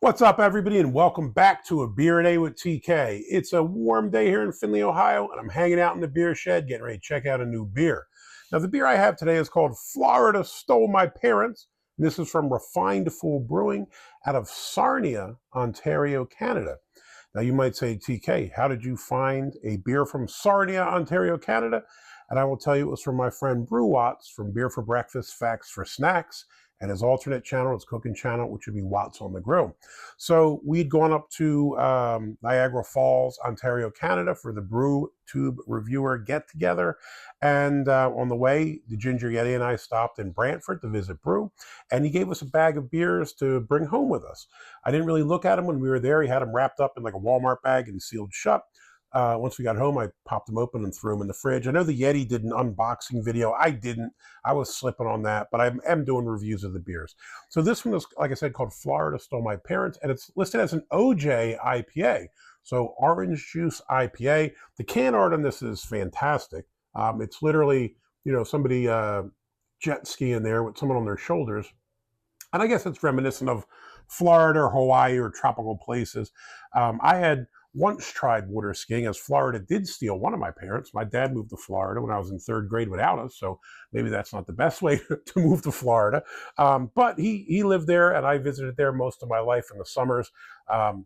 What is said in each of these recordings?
What's up, everybody, and welcome back to A Beer a Day with TK. It's a warm day here in Findlay, Ohio, and I'm hanging out in the beer shed getting ready to check out a new beer. Now, the beer I have today is called Florida Stole My Parents. And this is from Refined Fool Brewing out of Sarnia, Ontario, Canada. Now, you might say, TK, how did you find a beer from Sarnia, Ontario, Canada? And I will tell you it was from my friend Brew Watts from BeerForBreakfast, FactsForSnacks, and his alternate channel, his cooking channel, which would be Watts on the Grill. So we'd gone up to Niagara Falls, Ontario, Canada for the Brew Tube Reviewer get-together. And on the way, the Ginger Yeti and I stopped in Brantford to visit Brew, and he gave us a bag of beers to bring home with us. I didn't really look at him when we were there. He had them wrapped up in like a Walmart bag and sealed shut. Once we got home, I popped them open and threw them in the fridge. I know the Yeti did an unboxing video. I didn't. I was slipping on that, but I am doing reviews of the beers. So this one is, like I said, called Florida Stole My Parents, and it's listed as an OJ IPA. So orange juice IPA. The can art on this is fantastic. It's literally, somebody jet skiing there with someone on their shoulders. And I guess it's reminiscent of Florida or Hawaii or tropical places. I had once tried water skiing, as Florida did steal one of my parents. My dad moved to Florida when I was in third grade without us, so maybe that's not the best way to move to Florida. But he lived there, and I visited there most of my life in the summers. To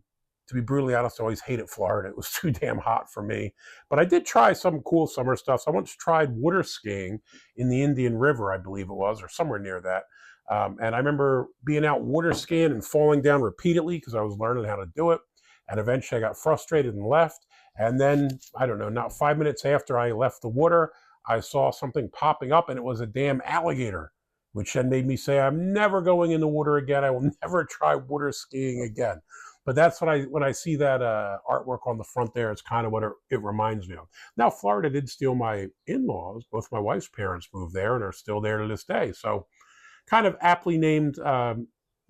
be brutally honest, I always hated Florida. It was too damn hot for me. But I did try some cool summer stuff. So I once tried water skiing in the Indian River, I believe it was, or somewhere near that. And I remember being out water skiing and falling down repeatedly because I was learning how to do it. And eventually I got frustrated and left. And then, I don't know, not 5 minutes after I left the water, I saw something popping up, and it was a damn alligator, which then made me say, I'm never going in the water again. I will never try water skiing again. But that's when I see that artwork on the front there, it's kind of what it reminds me of. Now, Florida did steal my in-laws. Both my wife's parents moved there and are still there to this day. So kind of aptly named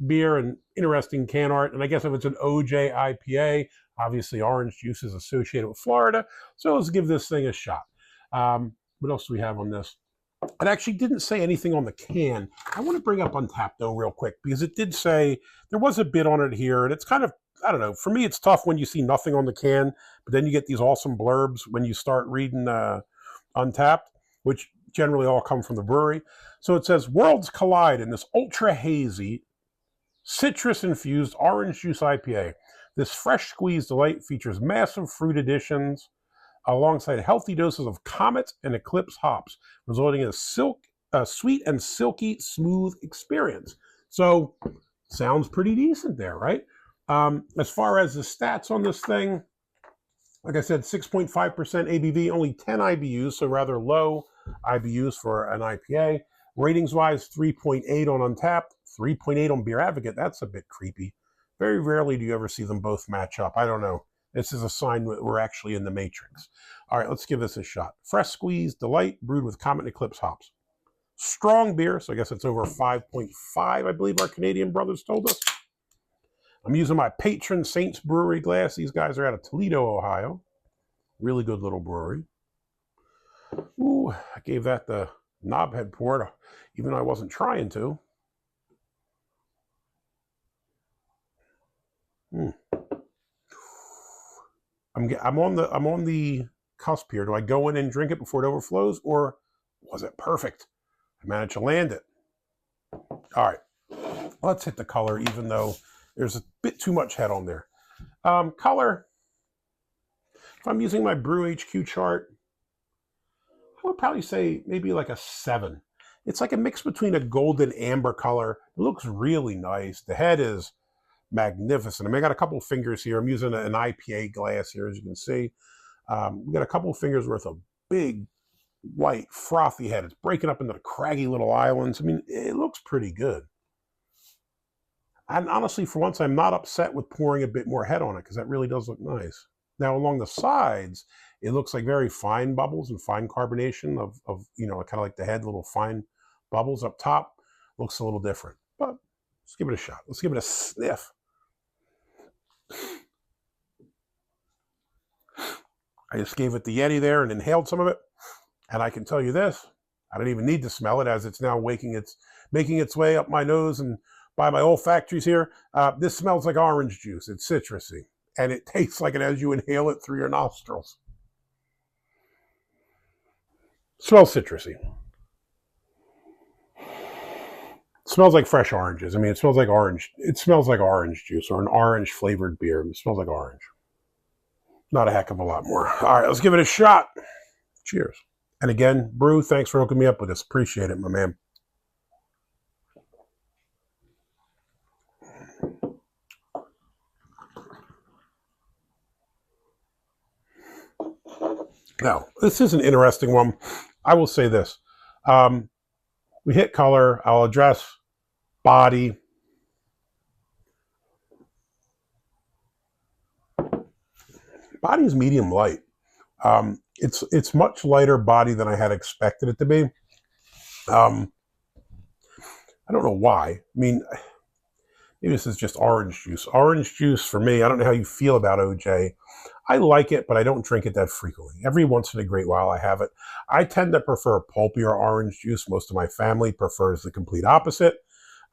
beer and interesting can art. And I guess if it's an OJ IPA, obviously orange juice is associated with Florida. So let's give this thing a shot. What else do we have on this? It actually didn't say anything on the can. I want to bring up Untappd though real quick, because it did say there was a bit on it here, and it's kind of, I don't know, for me it's tough when you see nothing on the can, but then you get these awesome blurbs when you start reading Untappd, which generally all come from the brewery. So it says, worlds collide in this ultra hazy, citrus-infused orange juice IPA. This fresh squeezed delight features massive fruit additions alongside healthy doses of Comet and Eclipse hops, resulting in a sweet and silky smooth experience. So, sounds pretty decent there, right? As far as the stats on this thing, like I said, 6.5% ABV, only 10 IBUs, so rather low IBUs for an IPA. Ratings-wise, 3.8 on Untappd, 3.8 on Beer Advocate. That's a bit creepy. Very rarely do you ever see them both match up. I don't know. This is a sign that we're actually in the Matrix. All right, let's give this a shot. Fresh squeezed delight, brewed with Comet and Eclipse hops. Strong beer, so I guess it's over 5.5, I believe our Canadian brothers told us. I'm using my Patron Saints Brewery glass. These guys are out of Toledo, Ohio. Really good little brewery. Ooh, I gave that the knobhead pour, even though I wasn't trying to. I'm on the cusp here. Do I go in and drink it before it overflows, or was it perfect? I managed to land it. All right, let's hit the color, even though there's a bit too much head on there. Color, if I'm using my Brew HQ chart, I would probably say maybe like a 7. It's like a mix between a golden amber color. It looks really nice. The head is magnificent. I mean, I got a couple fingers here. I'm using an IPA glass here, as you can see. We got a couple fingers worth of big, white, frothy head. It's breaking up into the craggy little islands. I mean, it looks pretty good. And honestly, for once, I'm not upset with pouring a bit more head on it, because that really does look nice. Now, along the sides, it looks like very fine bubbles and fine carbonation of kind of like the head, little fine bubbles up top. Looks a little different, but let's give it a shot. Let's give it a sniff. I just gave it the Yeti there and inhaled some of it. And I can tell you this, I don't even need to smell it, as it's now making its way up my nose and by my olfactories here. This smells like orange juice. It's citrusy, and it tastes like it as you inhale it through your nostrils. Smells citrusy. It smells like fresh oranges. I mean, it smells like orange. It smells like orange juice or an orange flavored beer. It smells like orange. Not a heck of a lot more. All right, let's give it a shot. Cheers. And again, Brew, thanks for hooking me up with this. Appreciate it, my man. Now, this is an interesting one. I will say this. We hit color. I'll address body. Body is medium light. It's much lighter body than I had expected it to be. I don't know why. I mean, maybe this is just orange juice. Orange juice for me, I don't know how you feel about OJ. I like it, but I don't drink it that frequently. Every once in a great while I have it. I tend to prefer pulpier orange juice. Most of my family prefers the complete opposite.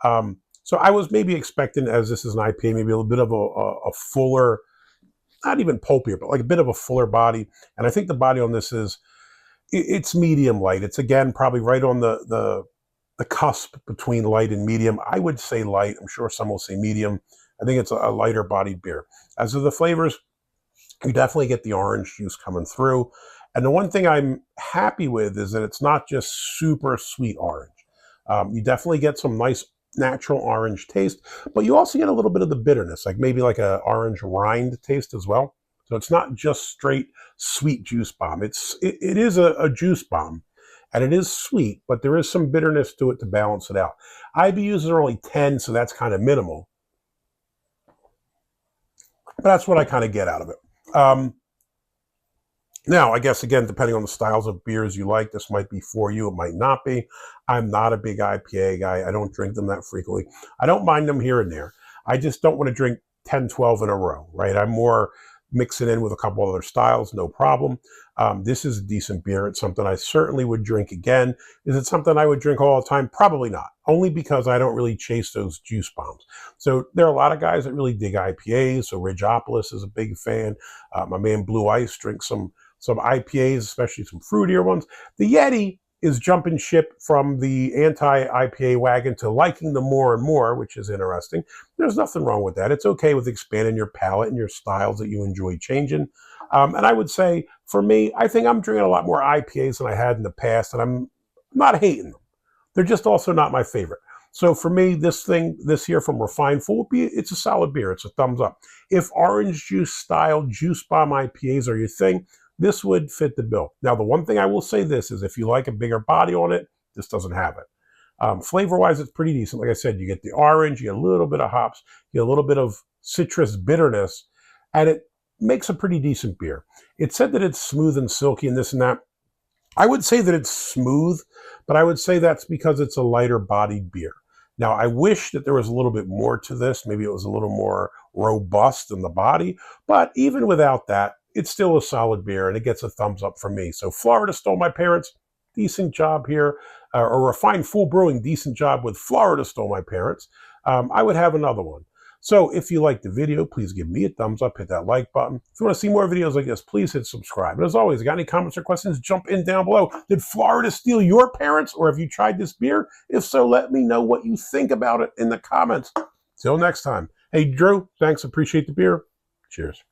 So I was maybe expecting, as this is an IPA, maybe a little bit of a fuller, not even pulpier, but like a bit of a fuller body. And I think the body on this it's medium light. It's, again, probably right on the cusp between light and medium. I would say light. I'm sure some will say medium. I think it's a lighter bodied beer. As of the flavors, you definitely get the orange juice coming through. And the one thing I'm happy with is that it's not just super sweet orange. You definitely get some nice natural orange taste, but you also get a little bit of the bitterness, like maybe like a orange rind taste as well. So it's not just straight sweet juice bomb. It is a juice bomb, and it is sweet, but there is some bitterness to it to balance it out. IBUs are only 10, so that's kind of minimal. But that's what I kind of get out of it. Now, I guess, again, depending on the styles of beers you like, this might be for you. It might not be. I'm not a big IPA guy. I don't drink them that frequently. I don't mind them here and there. I just don't want to drink 10, 12 in a row, right? I'm more mixing in with a couple other styles, no problem. This is a decent beer. It's something I certainly would drink again. Is it something I would drink all the time? Probably not, only because I don't really chase those juice bombs. So there are a lot of guys that really dig IPAs. So Ridgeopolis is a big fan. My man Blue Ice drinks some IPAs, especially some fruitier ones. The Yeti is jumping ship from the anti-IPA wagon to liking them more and more, which is interesting. There's nothing wrong with that. It's okay with expanding your palate and your styles that you enjoy changing. And I would say, for me, I think I'm drinking a lot more IPAs than I had in the past, and I'm not hating them. They're just also not my favorite. So for me, this here from Refined Fool, it's a solid beer. It's a thumbs up. If orange juice style juice bomb IPAs are your thing, this would fit the bill. Now, the one thing I will say this is, if you like a bigger body on it, this doesn't have it. Flavor-wise, it's pretty decent. Like I said, you get the orange, you get a little bit of hops, you get a little bit of citrus bitterness, and it makes a pretty decent beer. It said that it's smooth and silky and this and that. I would say that it's smooth, but I would say that's because it's a lighter bodied beer. Now, I wish that there was a little bit more to this. Maybe it was a little more robust in the body, but even without that, it's still a solid beer, and it gets a thumbs up from me. So Florida Stole My Parents, decent job here. Or Refined Fool Brewing, decent job with Florida Stole My Parents. I would have another one. So if you liked the video, please give me a thumbs up, hit that like button. If you want to see more videos like this, please hit subscribe. And as always, if you got any comments or questions, jump in down below. Did Florida steal your parents, or have you tried this beer? If so, let me know what you think about it in the comments. Till next time. Hey, Drew, thanks. Appreciate the beer. Cheers.